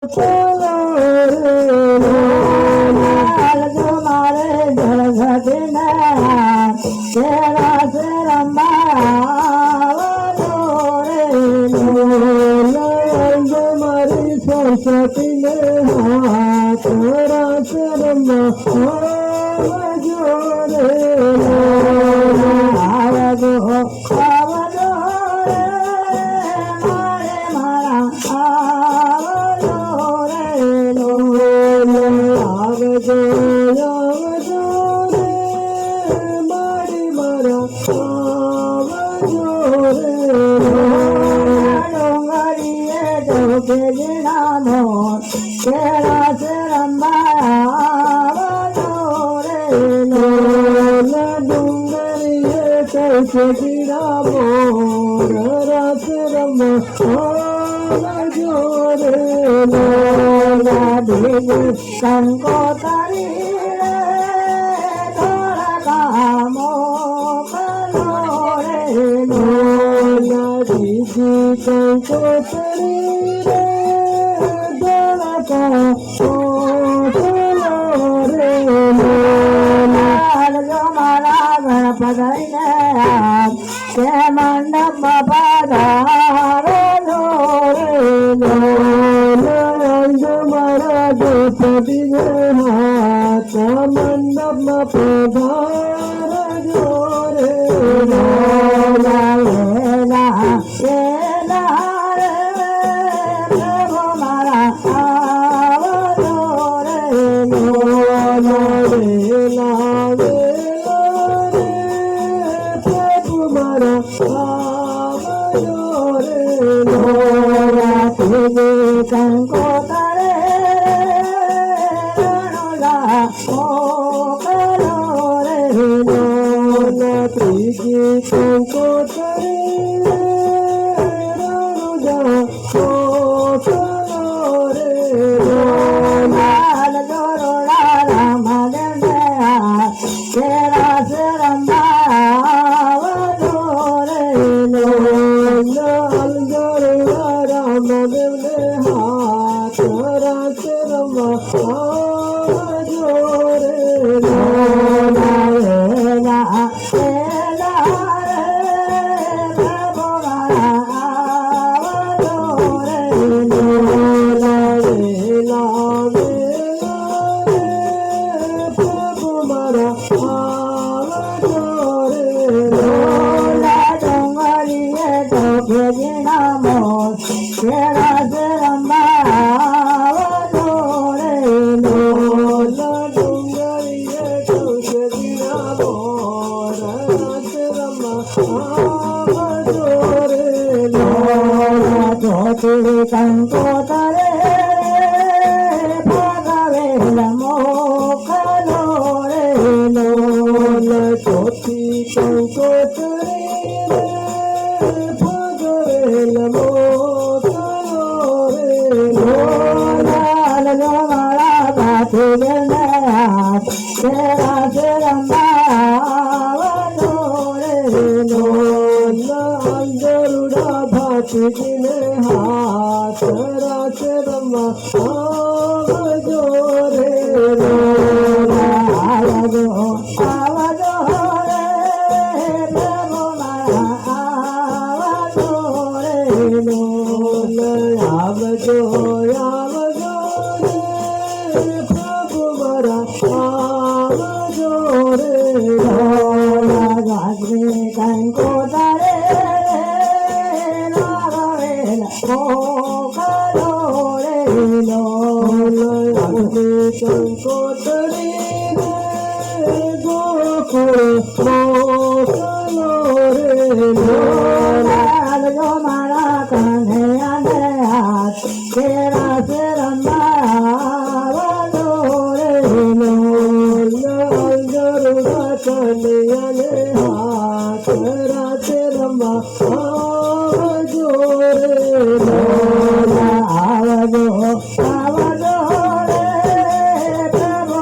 तुम्हारे जगत में तेरा से रंबा तुम्हारी सरस्वती में तेरा से रंबा संको तारी थोड़ा कामो कलो रे नदी संको तारी थोड़ा कामो कलो रे जो मारा गणपति के मंडप पधारो मंडप पधार जोरे संको तारे संको तारे संको तारे भगवे नमो कलो रे लोल चोटी संको तारे भगवे नमो कलो रे लोल मारा बाथे तेरा से रंबा हाथ रात रमा जोरे आवजो रे प्रभु आवजो रे आवजो रे प्रभु मरा आवजो रे कंको तारे संको तारे गोकुल रे जो मारा कान्हे हाथ तेरा से रंबा रे गरुड़ा कन्हैया हाथ रात रंबा जोरे आवजो रे प्रभु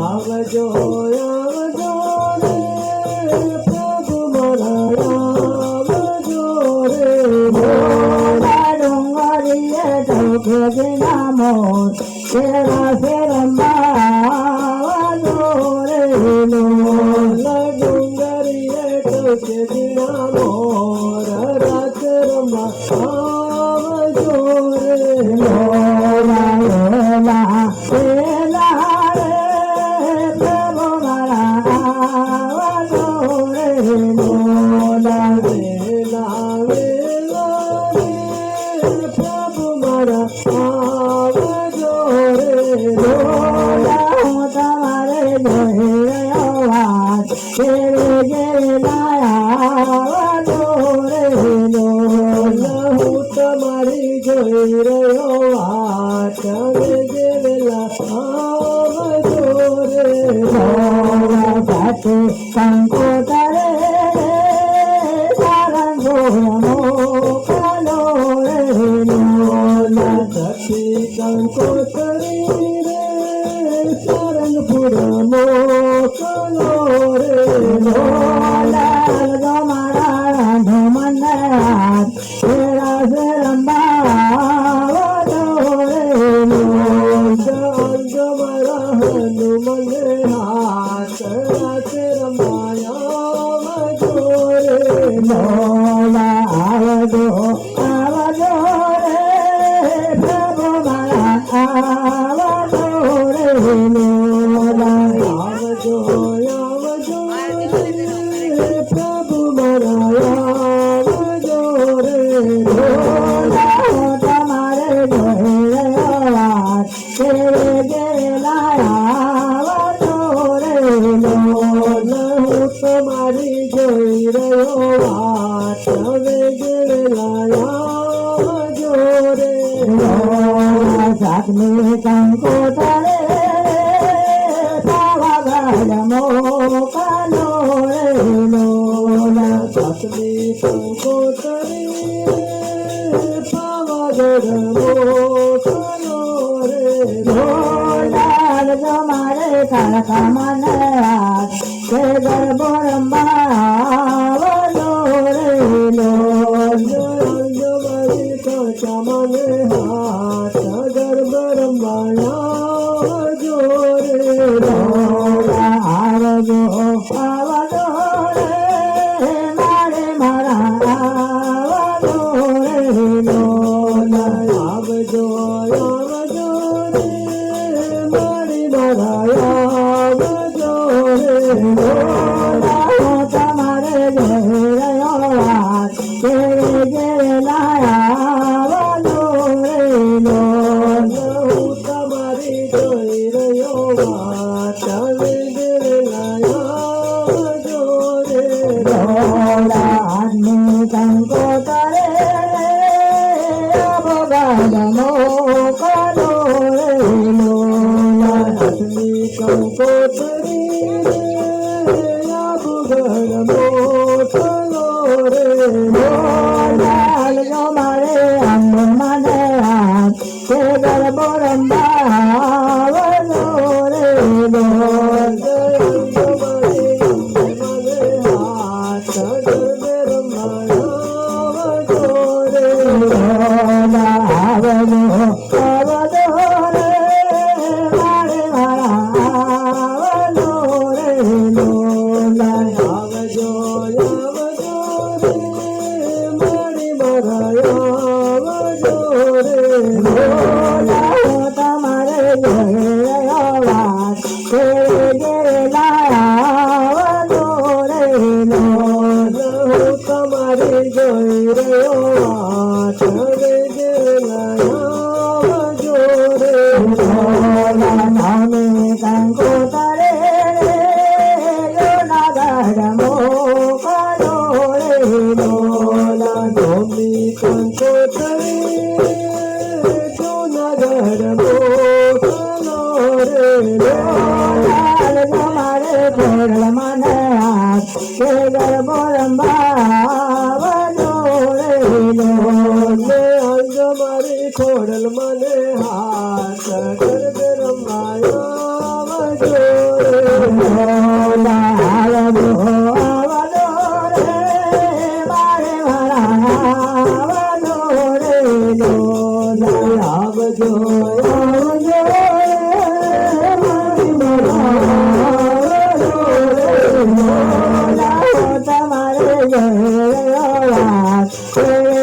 आवजो रे आवजो रे प्रभु आवजो रे મોરા ડુંગરીએ ચૌકે દિના મોર તેરા ફેરંબા જોરે મોરા ડુંગરીએ ચૌકે દિના મોર રાત રંબા જોરે મોરા વેલા વેલા રે પ્રભુ મારા જોરે મોરા વેલા વેલા રે પ્રભુ મારા જોરે મોરા હું તમારે જોઈ રહ્યો વાત તેરે ગેલા જોરે મોરા હું તમારી જોઈ રહ્યો વાત તેરે ગેલા જોરે મોરા સાથે કંકોતરે સારંગો મોકલો રે મોરા સાથે કંકોતરી રે સારંગપુર મોકલો રે મોરા તમારા ધમન તેરા ફેરંબા જોરે મોરા હનુમન હાથ રાત રમાયા જોરે મોલા આવજો આવજો રે પ્રભુ મારા આવજો રે મોલા આવજો આવજો રે પ્રભુ મારા આવજો રે મોલા તમારે જોઈ રહ્યો વાત તેરે ગેલા તમારી જોઈ રહ્યો વાત હવે ગેલાયા જોરે સાતમી કંકોતરે પાવાગઢ મોકલો રે લોલા સાતમી કંકોતરે પાવાગઢ મોકલો રે લોલા તમારે કાકા મને તે ગરબો રંબાવલો રે લોરી કચામને હાથ ગરબો રંબાયા જોરે લોરા આવજો આવજો રે મારે મારા આવજો રે લોરા આવજો આવજો રે મારી મારા આવજો રે તમારે જોઈ રહ્યો વાત તેરે ગેલાયા રે તમારી જોઈ રહ્યો વાત હવે ગેલાયા જોરે આદમી કંકોતરે ભગવાન મોકલો રે આદમી કંકોતરી ભગવાન મોકલો રે મોલાલ મારે અંગ મને હાથ તે ગરબો રંબાવલો રે મોલ હાથ ગરબે રંબાવલો રે આવજો આવજો રે મારે મારા રે લોલા આવજો આવજો રે મારી મારા આવજો રે લોલા તમારે જોઈ રહ્યો વાત તેરે ગેલા રે લોલા તમારે જોઈ રહ્યો વાત તેરે ગેલા જોરે લોલા નામે કંકોતરે મોકલો રે લોલા નોમી કંકોતરે જૂનાગઢ મોકલો રે લોલા તમારે ખોડલ મને હાથ તે ગરબો રંબાવલો રે લોલા મારી ખોડલ મને હાથ ગરબે રંબાયા જોરે લોલા આવજો આવજો રે મારે મારા Thank you.